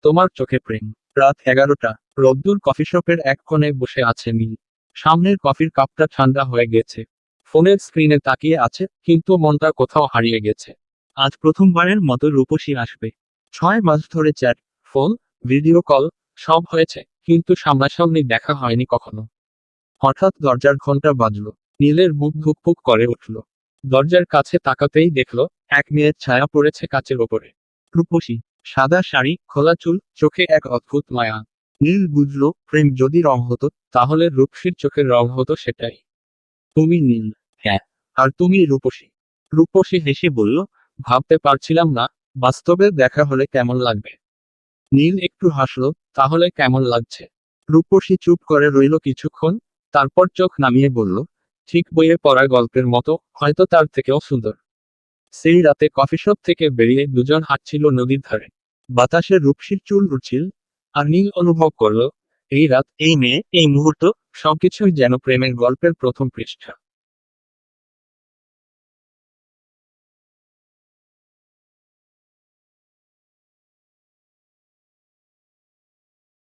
তোমার চোখে প্রেম। রাত 11টা। রোদ্দুর কফি শপের এক কোণে বসে আছে নীল। সামনের কফির কাপটা ঠান্ডা হয়ে গেছে। ফোনের স্ক্রিনে তাকিয়ে আছে, কিন্তু মনটা কোথাও হারিয়ে গেছে। আজ প্রথমবারের মতো রূপসী আসবে। 6 মাস ধরে চ্যাট, ফোন, ভিডিও কল, সব হয়েছে, কিন্তু সামনাসামনি দেখা হয়নি কখনো। হঠাৎ দরজার ঘন্টা বাজলো। নীলের বুক ধুকপুক করে উঠল। দরজার কাছে তাকাতেই দেখল, এক মেয়ের ছায়া পড়েছে কাচের ওপরে। রূপসী, সাদা শাড়ি, খোলা চুল, চোখে এক অদ্ভুত মায়া। নীল বুঝল, প্রেম যদি রং হতো, তাহলে রূপসীর চোখের রং হতো সেটাই। তুমি নীল? হ্যাঁ। আর তুমি রূপসী? রূপসী হেসে বলল, ভাবতে পারছিলাম না, বাস্তবে দেখা হলে কেমন লাগবে। নীল একটু হাসল, তাহলে কেমন লাগছে? রূপসী চুপ করে রইল কিছুক্ষণ, তারপর চোখ নামিয়ে বলল, ঠিক বইয়ে পড়া গল্পের মতো, হয়তো তার থেকেও সুন্দর। সেই রাতে কফি শপ থেকে বেরিয়ে দুজন হাঁটছিল নদীর ধারে। বাতাসে রূপসীর চুল উড়ছিল, আর নীল অনুভব করল, এই রাত, এই মেয়ে, এই মুহূর্ত, সবকিছুই যেন প্রেমের গল্পের প্রথম পৃষ্ঠা।